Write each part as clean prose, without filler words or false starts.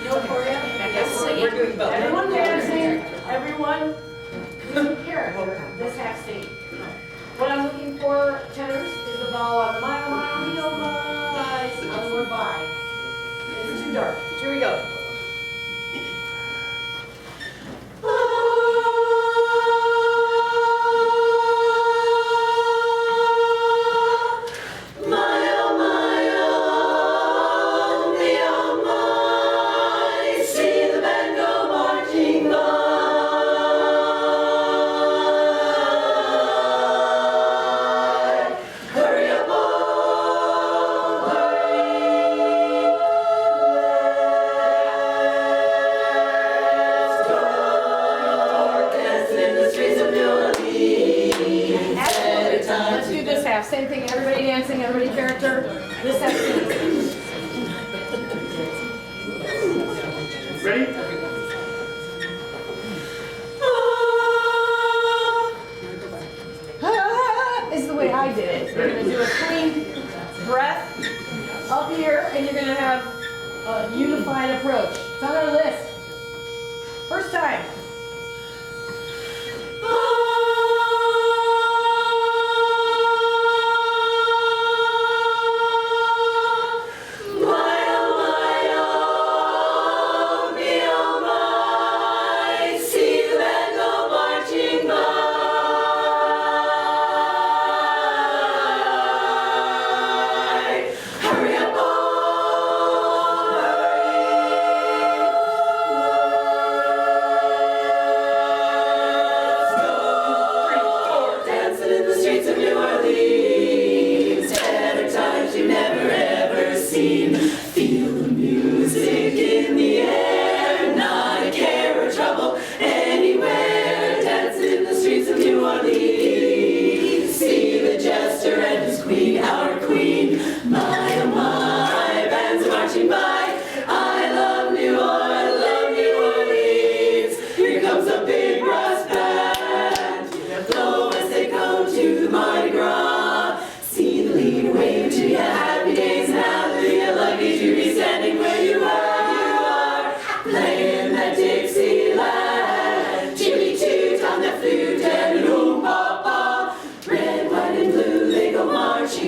No choreo? We're doing both. Everyone dancing, everyone character, this half state. What I'm looking for, tenors, is the vowel on the mile, on the word by. It's too dark. Here we go. Same thing, everybody dancing, everybody character. This has to Ready? is the way I did it. You're going to do a clean breath up here, and you're going to have a unified approach. It's on our list. First time.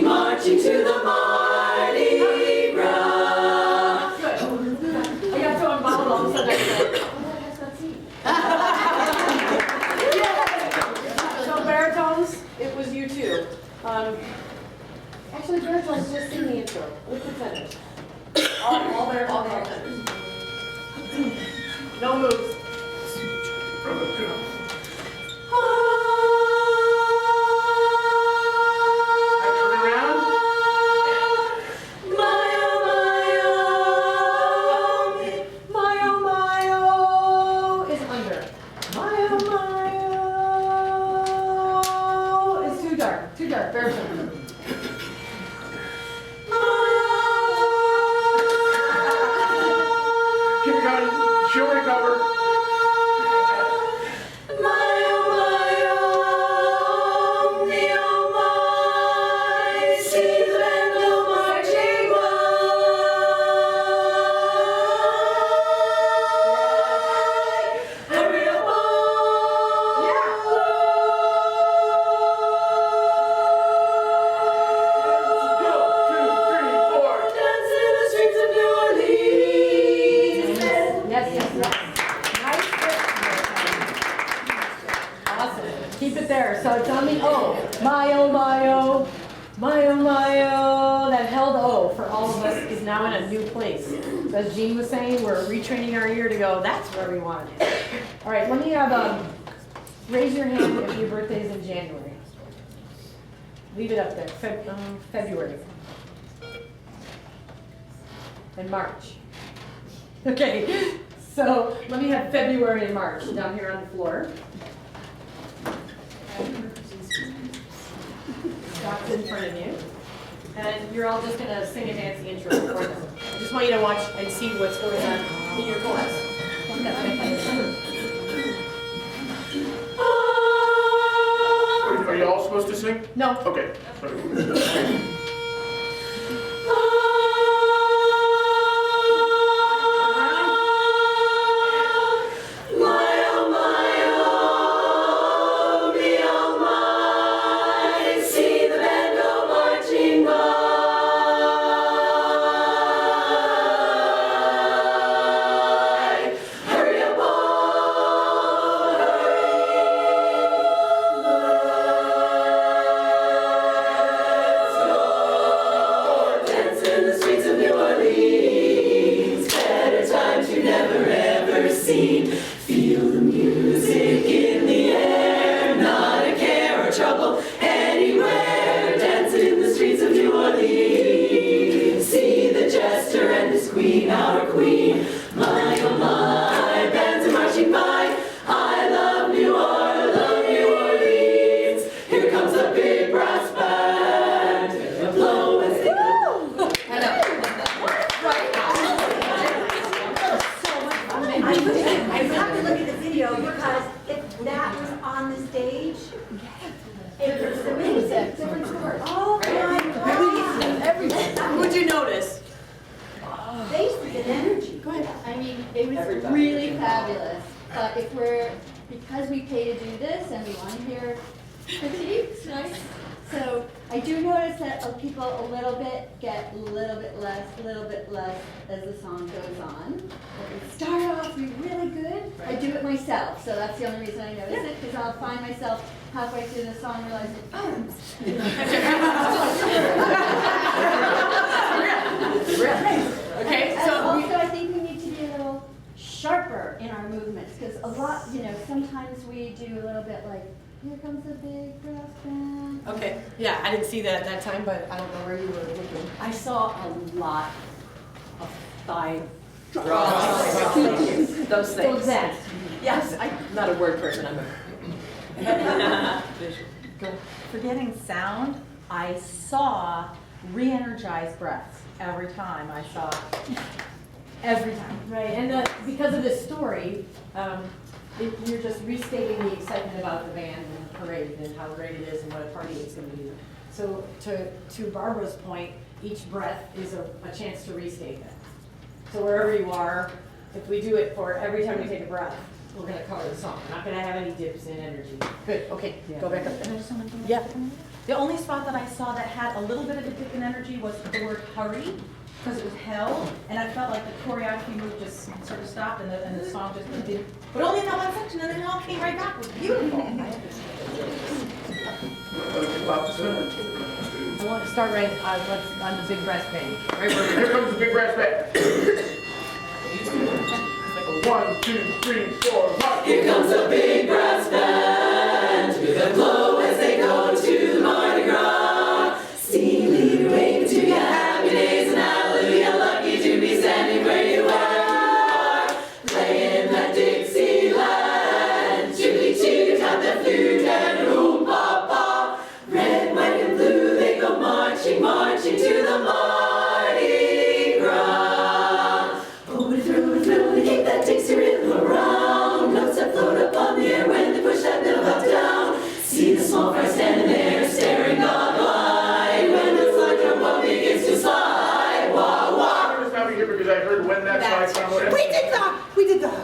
Marching to the Mardi Gras. Good. I got so involved all of a sudden I was like, oh, that's not So baritones, it was you too. Actually, baritones, just sing the intro with the tenors. All baritones, all tenors. No moves. Too dark, baritone. Keep going. She'll recover. Keep it there. So it's on the O. My oh, my oh, my oh, my oh. That held O for all of us is now in a new place. So as Jean was saying, we're retraining our ear to go, that's where we want it. All right, let me have, raise your hand if your birthday is in January. Leave it up there, February. And March. Okay, so let me have February and March down here on the floor. Scott's in front of you. And you're all just going to sing a dancing intro for them. I just want you to watch and see what's going on in your chorus. Are you all supposed to sing? No. Okay. queen, our queen. My, oh my, bands are marching by. I love New Orleans. Here comes a big brass band. The blow as they go. I have to look at the video because if that was on the stage, it was amazing. Different story. Oh my God. Who'd you notice? Faces and energy. Go ahead. I mean, it was really fabulous. But because we pay to do this and we want to hear critiques, right? So I do notice that people a little bit get a little bit less as the song goes on. We start off really good. I do it myself, so that's the only reason I notice it, because I'll find myself halfway through the song realizing, Okay, And so also, I think we need to be a little sharper in our movements, because a lot, sometimes we do a little bit like, here comes the big brass band. okay, yeah, I didn't see that at that time, but I don't know where you were looking. I saw a lot of thigh those things. Yes, I'm not a word person, I'm a Forgetting sound, I saw re-energized breaths every time I saw every time. Right, and because of this story, you're just restating the excitement about the band and the parade and how great it is and what a party it's going to be. So to Barbara's point, each breath is a chance to restate that. So wherever you are, if we do it for every time we take a breath, we're going to cover the song. We're not going to have any dips in energy. Good, okay, go back up there. Yeah. The only spot that I saw that had a little bit of a dip in energy was the word hurry, because it was held, and I felt like the choreography move just sort of stopped and the song just did, but only in that one section, and then it all came right back. It was beautiful. I want to start right on the big breath band. Right, here comes the big brass band. 1, 2, 3, 4, 1. Here comes a big brass band with a blow as they go to the Mardi Gras. See, lead, wave to your happy days and hallelujah, lucky to be standing where you are. Playing that Dixieland, choo-choo, tap the flute and boom, pa, pa. Red, white, and blue, they go marching, marching to the Mardi Gras. Oh, what a thrill, what a thrill to keep that Dixie rhythm around. Notes that float up on the air when they push that middle cup down. See the small fry standing there, staring goggle-eyed when the slide drum one begins to slide. Wah, wah. I'm just happy here because I heard when that slide sound. We did that.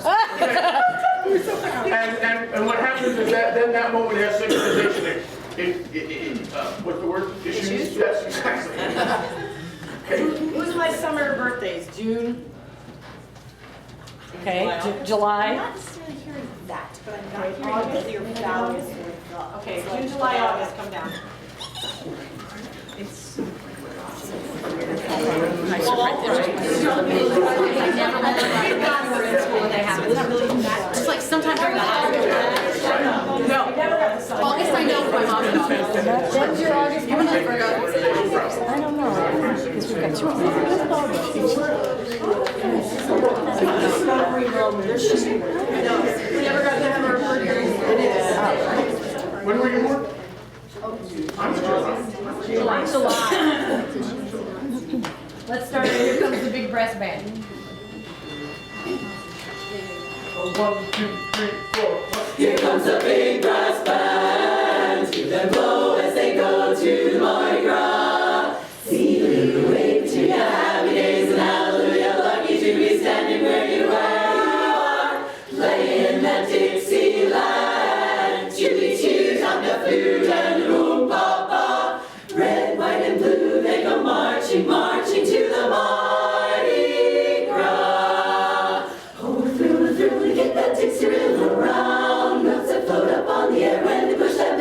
And what happens is that then that moment has synchronization. What's the word? Issues? Yes, exactly. Okay. Who's my summer birthdays? June? Okay, July? I'm not necessarily hearing that, but I'm not hearing that your values were Okay, June, July, August, come down. It's like sometime during the holidays. No, we never have the sun. August, I know my mom. When's your August? You and I forgot. I don't know. Because we've got 2 We never got to have our birthday. When were you born? I'm July. July. Let's start. Here comes the big brass band. 1, 2, 3, 4, 1. Here comes a big brass band to them blow as they go to the Mardi Gras. See you wave to your happy days and hallelujah, lucky to be standing where you are. Playing that Dixieland, choo-choo, tap the flute and boom, pa, pa. Red, white, and blue, they go marching, marching to the Mardi Gras. Oh, thrill to get that Dixie rhythm around. Notes that float up on the air when they push that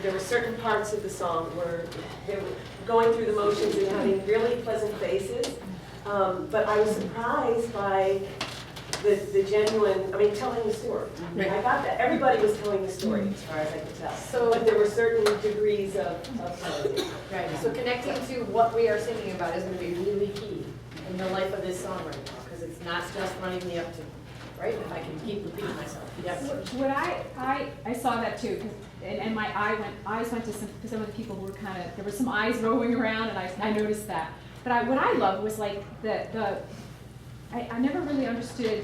there were certain parts of the song where they were going through the motions and having really pleasant faces. But I was surprised by the genuine, I mean, telling the story. I got that. Everybody was telling the story as far as I could tell. But there were certain degrees of telling it. Right, so connecting to what we are singing about is gonna be really key in the life of this song right now, because it's not just running me up to, right? If I can keep repeating myself. Yes. What I saw that too, 'cause- and my eyes went to some of the people who were kind of, there were some eyes rolling around, and I noticed that. But what I loved was like I never really understood,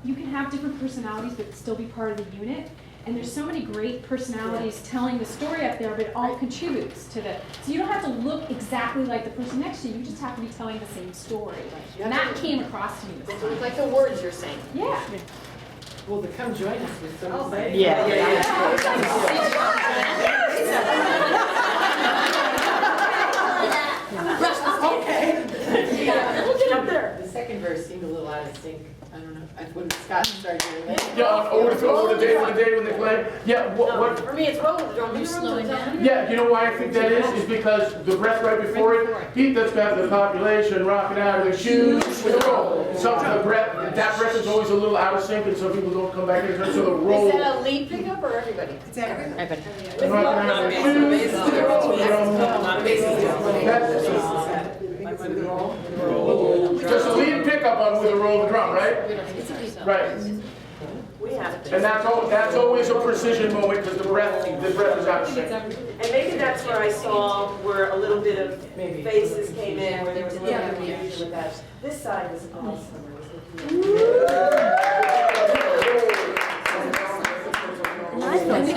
you can have different personalities but still be part of the unit. And there's so many great personalities telling the story up there, but it all contributes to the, so you don't have to look exactly like the person next to you, you just have to be telling the same story. And that came across to me this time. Like the words you're saying. Yeah. Well, to come join us with some excited. We'll get up there. The second verse seemed a little out of sync. I don't know. When Scott started doing that. Yeah, over the day when they play. Yeah, what? For me, it's rolling the drum. You're slowing down. Yeah, you know why I think that is because the breath right before it, heat that's got the population rocking out of their shoes with the roll. Something the breath, that breath is always a little out of sync, and some people don't come back in. So the roll. Is that a lead pickup or everybody? It's everybody. Rocking out of their shoes with the roll. Just a lead pickup on with a roll of the drum, right? Right. We have to. And that's always a precision moment because the breath is out of sync. And maybe that's where I saw where a little bit of faces came in, where there was a little bit of confusion with that. This side was awesome. Thank you,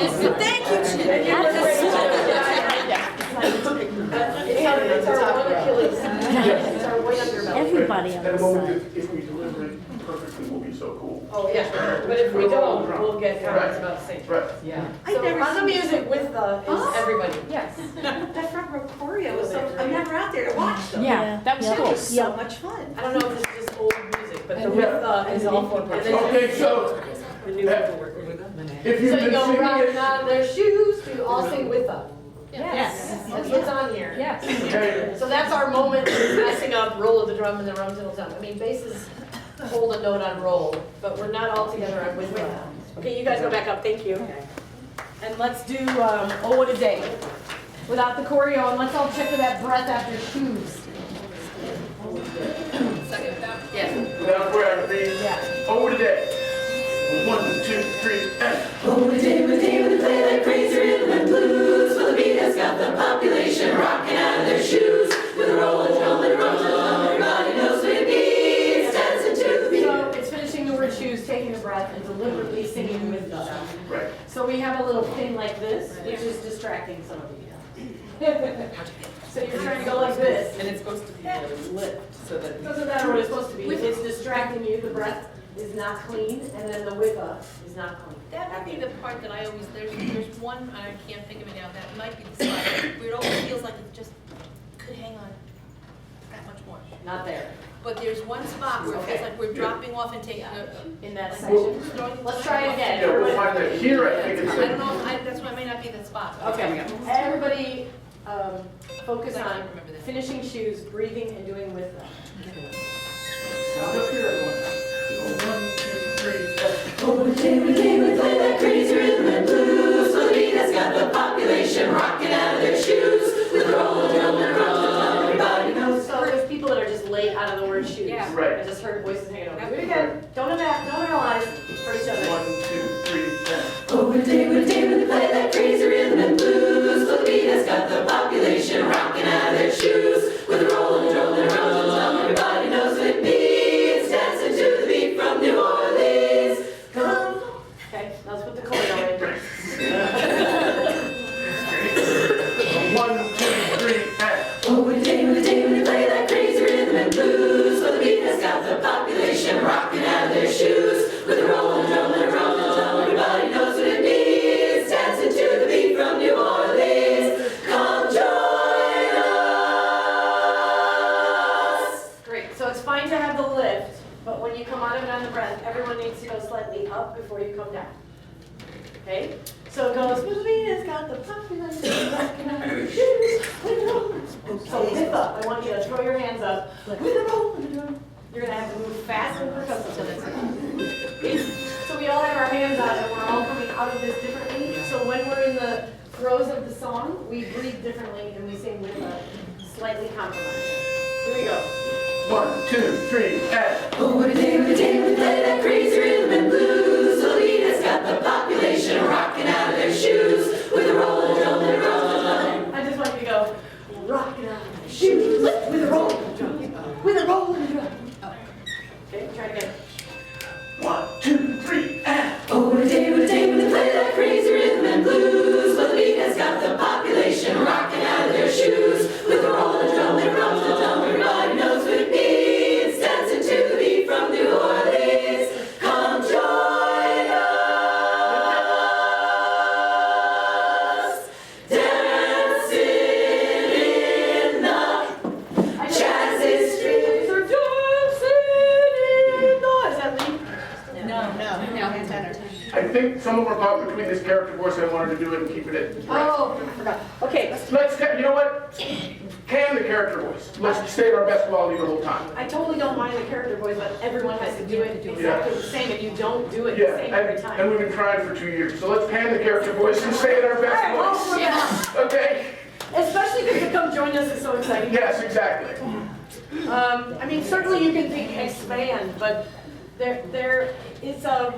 It's our one Achilles. It's our one underbelly. Everybody on That this moment, side. if we deliver it perfectly, will be so cool. Oh, yeah. But if we don't, we'll get comments about the same. Right. Yeah. I've never So on the seen music with the is everybody. Yes. That front row choreo was so, I'm never out there to watch them. Yeah, that was It cool. was so much fun. I don't know if this is just old music, but the with the is all four parts. Okay, so The new people work with them. if you've So you been go singing rocking it, out of their shoes, we all sing with them. Yes. That's what's on here. Yes. okay, So that's our moment, messing up, roll of the drum and the rum till done. I mean, basses hold a note on roll, but we're not all together on with them. Okay, you guys go back up, thank you. And let's do, Oh What a Day, without the choreo, and let's all check for that breath after shoes. Yes. without choreography, Yeah. over the day. 1, 2, 3, and. Oh, what a day, what a day when they play that crazy rhythm and blues. Well, the beat has got the population rocking out of their shoes. With a roll and drum and a roll and drum, everybody knows what it means. Dancing to the beat. So it's finishing the word shoes, taking a breath, and deliberately singing with them. Right. So we have a little thing like this, which is distracting some of you. So you're trying to go like this. And it's supposed to be lit so that. Doesn't matter what it's supposed to be, it's distracting you, the breath is not clean, and then the with is not clean. That might be the part that I always, there's one, I can't think of it now, that might be the spot where it always feels like it just could hang on that much more. Not there, But there's one spot where it feels like we're dropping off and taking a. in that section. Let's try it again. Yeah, we'll find that here, I think it's. I don't know, that's why it may not be that spot. Okay, everybody, focus I on can't remember that. finishing shoes, breathing, and doing with them. Sound up here, everyone. 1, 2, 3, and. Oh, what a day, what a day when they play that crazy rhythm and blues. Well, the beat has got the population rocking out of their shoes. With a roll and drum and a roll and drum, everybody knows. So there's people that are just late out of the word shoes. Yeah. Right. I just heard voices hanging over. Do it again. Don't analyze for each other. 1, 2, 3, and. Oh, what a day when they play that crazy rhythm and blues. Well, the beat has got the population rocking out of their shoes. With a roll and drum and a roll and drum, everybody knows what it means. Dancing to the beat from New Orleans. Come. Okay, now let's put the choreo in. 1, 2, 3, and. Oh, what a day when they play that crazy rhythm and blues. Well, the beat has got the population rocking out of their shoes. With a roll and drum and a roll and drum, everybody knows what it means. Dancing to the beat from New Orleans. Come join us. Great, so it's fine to have the lift, but when you come out of it on the breath, everyone needs to go slightly up before you come down. Okay? So it goes, with the beat population rocking out their shoes with the rollers. So lift up, I want you to throw your hands up with the roller. You're gonna have to move fast and percussive. So we all have our hands out and we're all coming out of this differently. So when we're in the throes of the song, we breathe differently and we sing with a slightly compromised. Here we go. 1, 2, 3, and. Oh, what a day we play that crazy rhythm and blues. The lead has got the population rocking out of their shoes with a roll, drum, and a roll. I just want you to go, rocking out of their shoes with a roll and drum, with a roll and drum. Okay, try it again. 1, 2, 3, and. Oh, what a day when they play that crazy rhythm and blues. But the beat has got the population rocking out of their shoes with a roll and drum that rocks the drum. Everybody knows what it means. Dancing to the beat from New Orleans. Come join us. Dancing in the Chases Street. Is that lead? I think someone were caught between this character voice and I wanted to do it and keep it at. Oh, I forgot. Okay, You know what? Can the character voice. Let's stay at our best quality the whole time. I totally don't mind the character voice, but everyone has to do it exactly the same, and you don't do it the Yeah, same every and time. we've been trying for 2 years. So let's pan the character voice and stay at our All right, well, best we're gonna- voice. Okay? Especially because to come join us is so exciting. Yes, exactly. I mean, certainly you can think expand, but it's a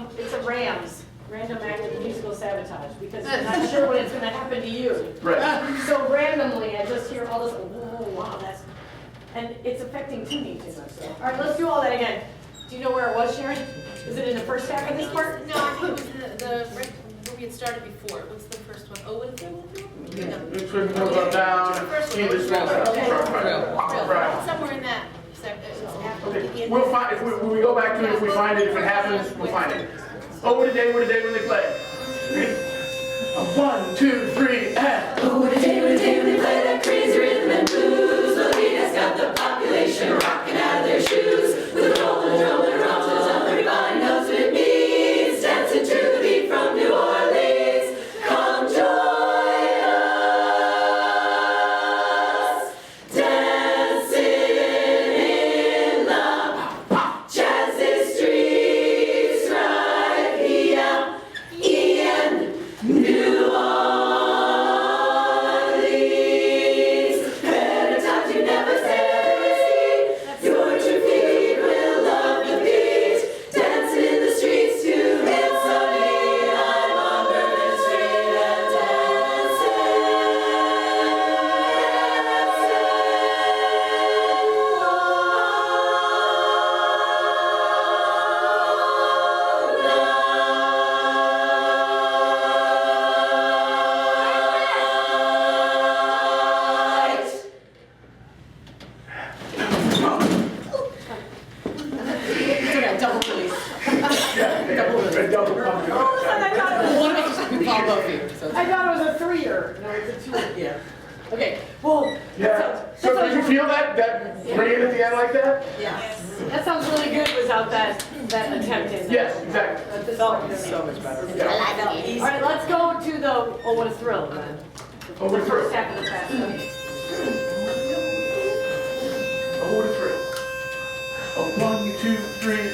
random act of musical sabotage, because I'm not sure when it's gonna happen to you. Right. So randomly, I just hear all this, whoa, wow, and it's affecting teaming too much. So. All right, let's do all that again. Do you know where it was, Sharon? Is it in the first half of this part? No, I think it was right where we had started before. What's the first one? Oh, what is it? No. It's when we go down, see this one. Okay. Right. Somewhere in that. After the Okay, end. we'll find, if we go back to it, if we find it, if it happens, we'll find it. Oh, what a day when they play. Ready? 1, 2, 3, and. Oh, what a day when they play that crazy rhythm and blues. The beat has got the population rocking out of their shoes with a roll and a drum and a rock to the drum. Everybody knows what it means. Dancing to the beat from New Orleans. Come join us. Dancing in the Chases streets right here in New Orleans. Better times you never seen. Your true feet will love the beat. Dancing in the streets to hit sunny. I'm on Bourbon Street and Double release. Double pumpkin. I thought it was a 3-er. No, it's a 2-er. Yeah. Okay, well, Yeah. So did you feel that ring at the end like that? that sounds really good without that attempt in there. Yes, exactly. That felt so much better. Yeah. All right, let's go to the, oh, what a thrill then. Oh, what a The first thrill. half of the fast. Okay. Oh, what a thrill. Oh, 1, 2, 3, and.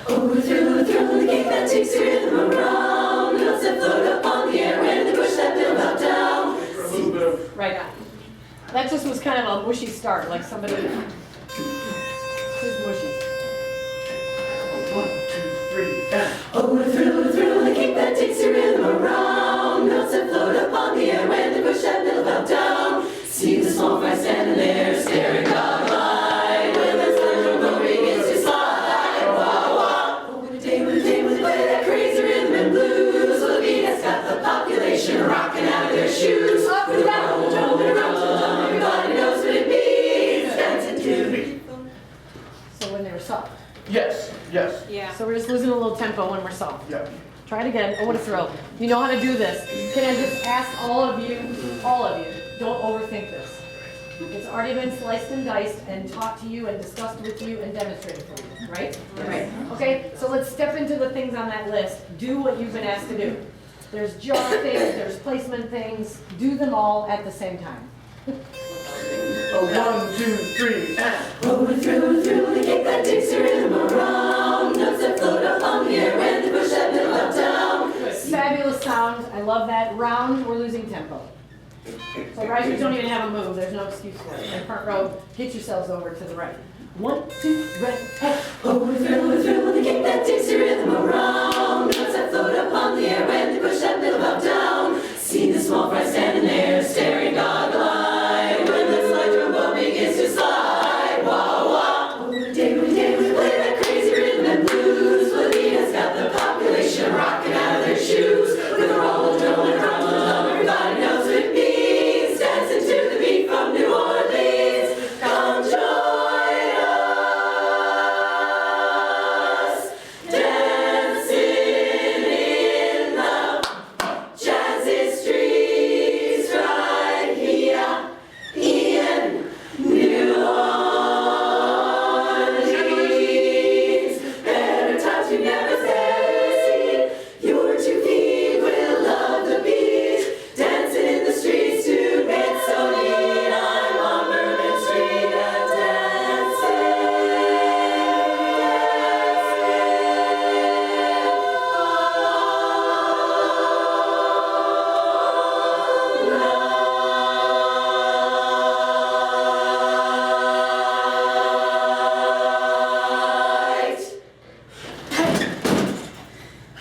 oh, what a thrill, the kick that takes your rhythm around. Notes that float up on the air when they push that bill out down. For a little bit of. Right. That just was kind of a mushy start, like somebody, just mushy. 1, 2, 3, and. Oh, what a thrill, the kick that takes your rhythm around. Notes that float up on the air when they push that bill out down. See the small fry standing there, staring goggle-eyed, when that slipper boat begins to slide. Wah, wah. Oh, what a day when they play that crazy rhythm and blues. So the beat has got the population rocking out of their shoes. With a roll and drum and a rock to the drum, everybody knows what it means. Dancing to the beat. So when they were soft. Yes, yes. Yeah. So we're just losing a little tempo when we're soft. Yeah. Try it again. Oh, what a thrill. You know how to do this. Can I just ask all of you, don't overthink this. It's already been sliced and diced and taught to you and discussed with you and demonstrated for you, right? Right. Okay, so let's step into the things on that list. Do what you've been asked to do. there's jar things, there's placement things. Do them all at the same time. A 1, 2, 3, and. Rolling through the kick that takes your rhythm around. Notes that float up on the air when they push that middle up down. Fabulous sound. I love that. Round, we're losing tempo. So risers don't even have a move. There's no excuse for it. In front row, get yourselves over to the right. 1, 2, right, hey. Rolling through the kick that takes your rhythm around. Notes that float up on the air when they push that middle up down. See the small fry standing there, staring goggle-eyed. When the slide trombone begins to slide, wah wah. Oh, the day we play that crazy rhythm and blues. Well, the beat has got the population rocking out of their shoes. With a roll, drill, and rumble, everybody knows what it means. Dancing to the beat from New Orleans. Come join us, dancing in the jazzy streets right here in New Orleans. Better times we've never seen. Your 2 feet will love the beat. Dancing in the streets to get so neat. I'm on Bourbon Street and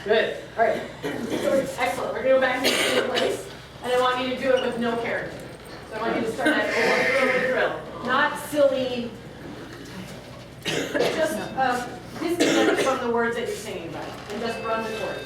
Good. All right. So excellent. We're going to go back to the same place, and I want you to do it with no character. So I want you to start that over drill. Not silly. Just disconnect from the words that you're singing about, and just run the chord.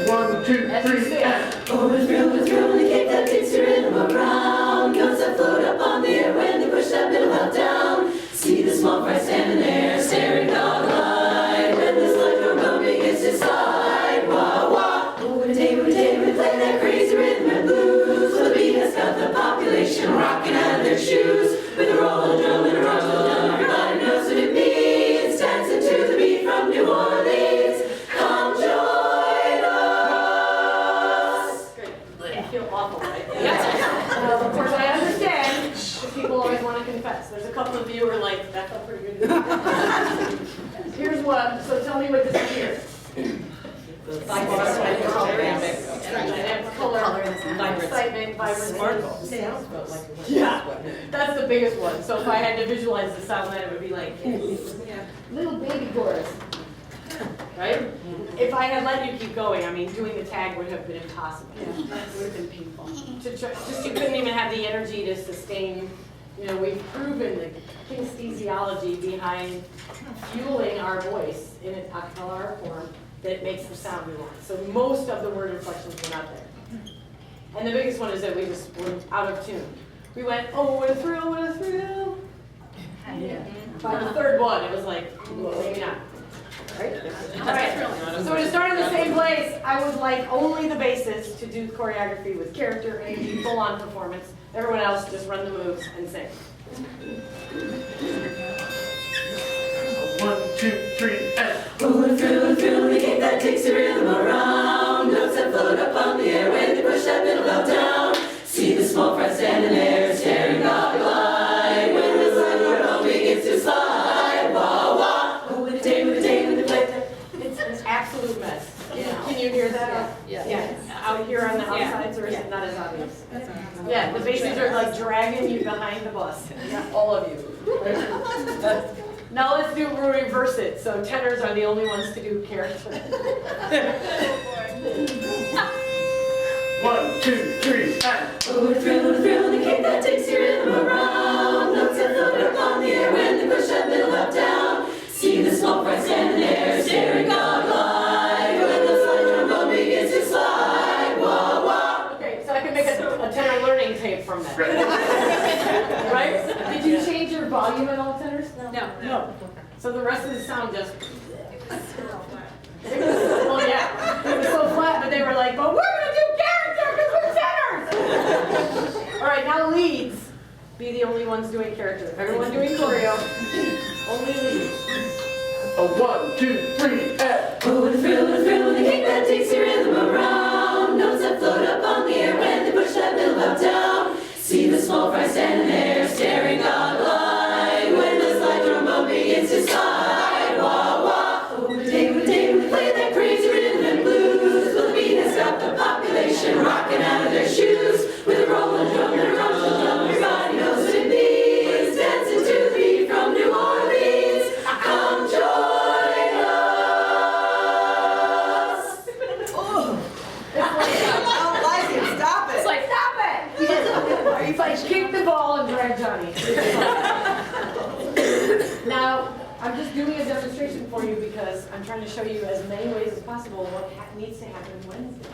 1, 2, As you 3, sing. and. oh, the thrill, the kick that takes your rhythm around. Notes that float up on the air when they push that middle up down. See the small fry standing there, staring goggle-eyed. When the slide trombone begins to slide, wah wah. Oh, what a day we play that crazy rhythm and blues. Well, the beat has got the population rocking out of their shoes. With a roll, a drill, and a rumble, everybody knows what it means. Dancing to the beat from New Orleans. Come join us. Good. You feel awful, right? Of course, I understand, because people always want to confess. There's a couple of you who are like, that felt pretty good. Here's what, so tell me what this is here. Color, excitement, vibrancy. Yeah, that's the biggest one. So if I had to visualize the sound, then it would be like, little baby chorus. Right? If I had let you keep going, I mean, doing the tag would have been impossible. It would have been painful. Just you couldn't even have the energy to sustain. You know, we've proven the kinesthesiology behind fueling our voice in an a cappella art form that makes the sound we want. So most of the word inflections were not there. And the biggest one is that we just were out of tune. We went, oh, what a thrill, what a thrill. Yeah. By the third one, it was like, well, maybe not. Right? All right. So to start in the same place, I would like only the basses to do choreography with character, energy, full-on performance. Everyone else just run the moves and sing. 1, 2, 3, and. Rolling through the kick that takes your rhythm around. Notes that float up on the air when they push that middle up down. See the small fry standing there, staring goggle-eyed. When the slide trombone begins to slide, wah wah. Oh, what a day when they play that. It's an absolute mess. Can you hear that? Yeah. Out here on the outsides, or is it not as obvious? Yeah, the basses are like dragging you behind the bus. All of you. Now let's reverse it. So tenors are the only ones to do character. 1, 2, 3, and. Oh, the thrill, the kick that takes your rhythm around. Notes that float up on the air when they push that middle up down. See the small fry standing there, staring goggle-eyed. When the slide trombone begins to slide, wah wah. Okay, so I can make a tenor learning tape from that. Right? Did you change your volume at all, tenors? No. So the rest of the sound just. Well, yeah, it was so flat, but they were like, but we're gonna do character because we're tenors. All right, now leads. Be the only ones doing character. Everyone doing choreo. Only leads. A 1, 2, 3, and. Oh, what a thrill, what a thrill when the kick that takes your rhythm around. Notes that float up on the air when they push that middle up down. See the small fry standing there, staring godlike, when the slide trombone begins to slide. Wah, wah. Oh, what a day when they play that crazy rhythm and blues. Well, the beat has got the population rocking out of their shoes. With a rolling drum and a rumbling drum, everybody knows what it means. Dancing to the beat from New Orleans. Come join us. It's like, stop it! It's like, kick the ball and drag Johnny. Now, I'm just doing a demonstration for you because I'm trying to show you as many ways as possible what needs to happen Wednesday.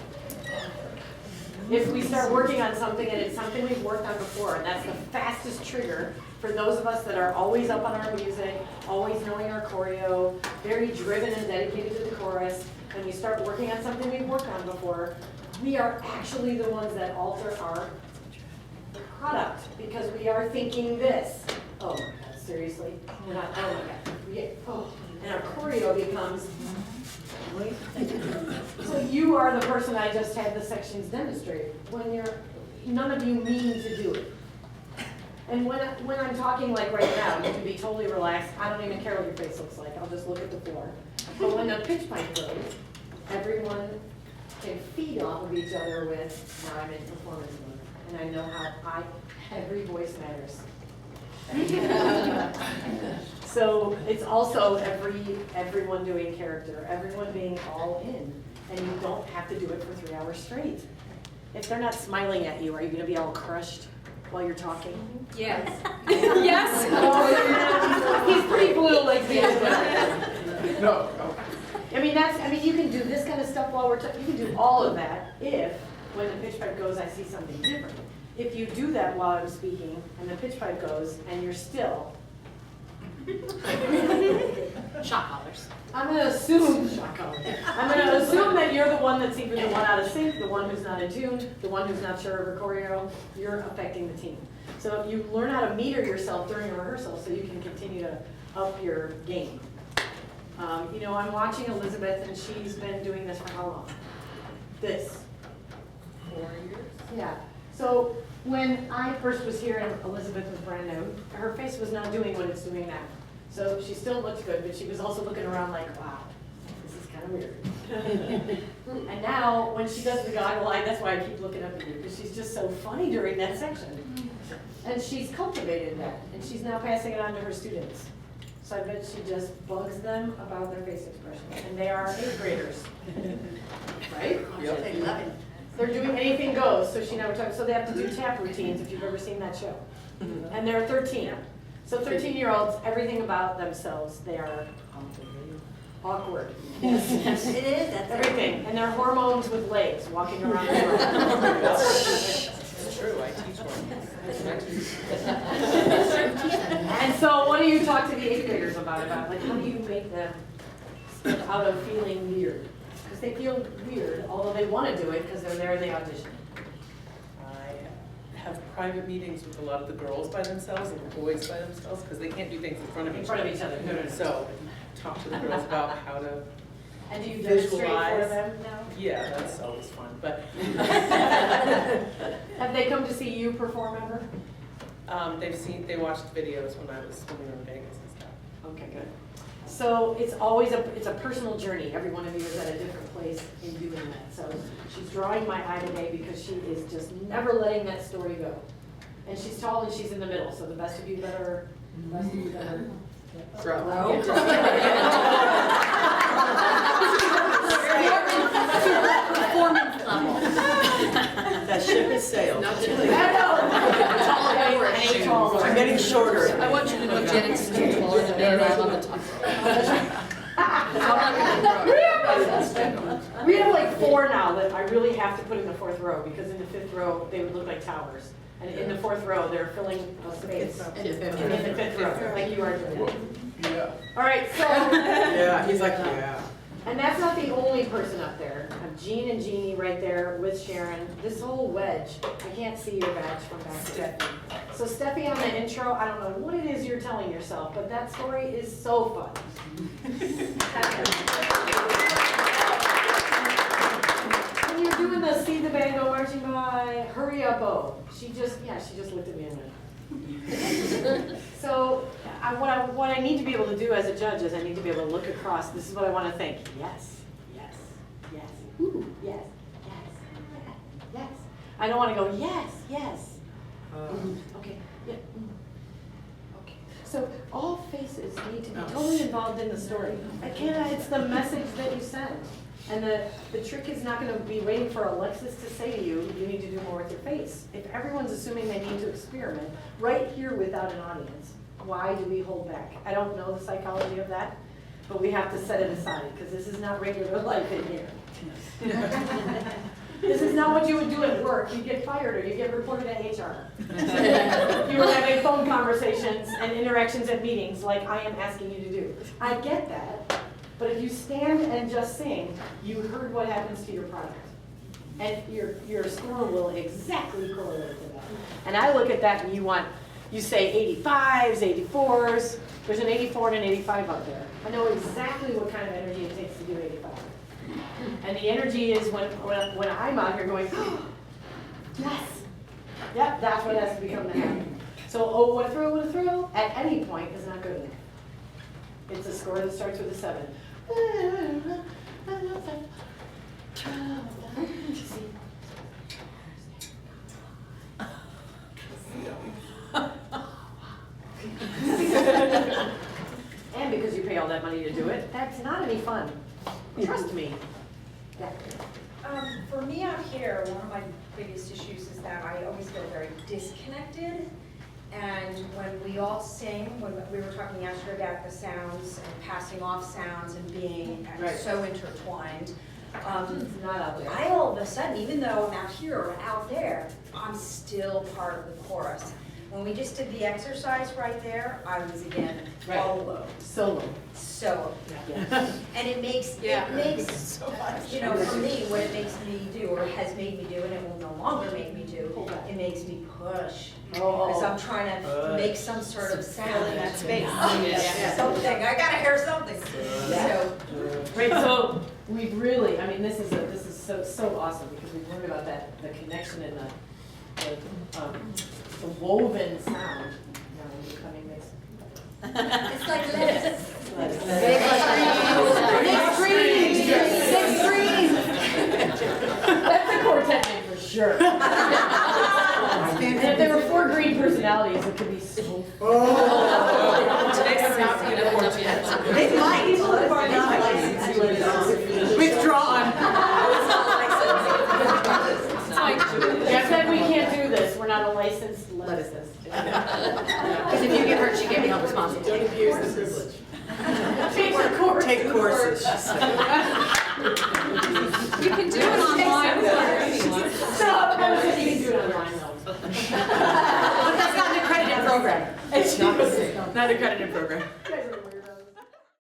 If we start working on something and it's something we've worked on before, and that's the fastest trigger for those of us that are always up on our music, always knowing our choreo, very driven and dedicated to the chorus, and we start working on something we've worked on before, we are actually the ones that alter our product because we are thinking this. Oh my God, seriously? We're not, oh my God. And our choreo becomes, so you are the person I just had the sections demonstrate. None of you mean to do it. And when I'm talking like right now, you can be totally relaxed. I don't even care what your face looks like. I'll just look at the floor. But when the pitch pipe goes, everyone can feed off of each other with, now I'm in performance mode. And I know how every voice matters. So it's also everyone doing character, everyone being all in. And you don't have to do it for 3 hours straight. If they're not smiling at you, are you gonna be all crushed while you're talking? Yes. Yes. He's pretty blue like me. No. I mean, you can do this kind of stuff while we're talking. You can do all of that if, when the pitch pipe goes, I see something different. If you do that while I'm speaking and the pitch pipe goes and you're still. Shot collars. I'm gonna assume that you're the one that's either the one out of sync, the one who's not in tune, the one who's not sure of her choreo. You're affecting the team. So you learn how to meter yourself during a rehearsal so you can continue to up your game. I'm watching Elizabeth and she's been doing this for how long? This. 4 years. Yeah. So when I first was here and Elizabeth was brand new, her face was not doing what it's doing now. So she still looked good, but she was also looking around like, wow, this is kind of weird. And now when she does the goggle eye, that's why I keep looking up at you, because she's just so funny during that section. And she's cultivated that, and she's now passing it on to her students. So I bet she just bugs them about their face expression. And they are 8th graders. Right? Yep. They love it. They're doing anything goes, so she never talks. So they have to do tap routines if you've ever seen that show. And they're 13. So 13-year-olds, everything about themselves, they are awkward. It is, that's Everything. And they're hormones with legs walking around the world. It's true, I teach one. And so what do you talk to the 8th graders about? Like, how do you make them step out of feeling weird? Because they feel weird, although they want to do it because they're there in the audition. I have private meetings with a lot of the girls by themselves and the boys by themselves because they can't do things in front of In each front other. of each other. No. So talk to the girls about how to, And do you demonstrate for visualize. them now? yeah, that's always fun. But Have they come to see you perform ever? they watched videos when I was swimming in Vegas and stuff. Okay, good. So it's always it's a personal journey. Every one of you is at a different place in doing that. So she's drawing my eye today because she is just never letting that story go. And she's tall and she's in the middle, so the best of you better. Grow. Performance level. That ship has sailed. Not just I'm getting shorter. I want you to know Janet's too taller than me and I'm on the top row. We have like 4 now that I really have to put in the 4th row because in the 5th row they would look like towers. And in the 4th row they're filling a space. In the 5th row, like you are doing. Yeah. All right, so. Yeah, he's like, yeah. And that's not the only person up there. I have Jean and Jeannie right there with Sharon. This whole wedge, I can't see your badge from back to Steffi. So Steffi on the intro, I don't know what it is you're telling yourself, but that story is so fun. we're doing the see the band go marching by, hurry up, oh. She just looked at me and went. So what I need to be able to do as a judge is I need to be able to look across. This is what I want to think. Yes, yes, yes, ooh, yes, yes, yes, yes. I don't want to go yes, yes. Okay, yeah. Okay. So all faces need to be totally involved in the story. It's the message that you send. And the trick is not going to be waiting for Alexis to say to you, you need to do more with your face. If everyone's assuming they need to experiment, right here without an audience, why do we hold back? I don't know the psychology of that, but we have to set it aside because this is not regular life in here. This is not what you would do at work. You get fired or you get reported to HR. You were having phone conversations and interactions at meetings like I am asking you to do. I get that. But if you stand and just sing, you heard what happens to your product. And your score will exactly correlate to that. And I look at that and you say 85s, 84s. There's an 84 and an 85 up there. I know exactly what kind of energy it takes to do 85. And the energy is when I'm out here going, oh, yes. Yep, that's what has to become the habit. So, oh, what a thrill, at any point is not good enough. It's a score that starts with a 7. And because you pay all that money to do it, that's not any fun. Trust me. Yeah. For me out here, one of my biggest issues is that I always feel very disconnected. And when we all sing, when we were talking yesterday about the sounds and passing off sounds and being so intertwined, It's not out there. I all of a sudden, even though I'm out here or out there, I'm still part of the chorus. When we just did the exercise right there, I was again all alone. Solo. Yeah. And it makes, you know, for me, what it makes me do, or has made me do, and it will no longer make me do, it makes me push. Because I'm trying to make some sort of sound in that space. Something, I gotta hear something. So, Right, so we've really, I mean, this is so awesome because we've learned about that, the connection and the woven sound. Now I'm becoming mixed. it's like lettuce. Mixed greens. That's a quartet name for sure. And if there were 4 green personalities, it could be so Today's not going to work yet. They might, people who are not licensed. Withdrawn. I said we can't do this. We're not a licensed lyricist. Because if you get hurt, she can't be held responsible. Don't abuse the privilege. Take courses. You can do it online. Stop. I said you can do it online though. But that's not an accredited program. It's not an accredited program.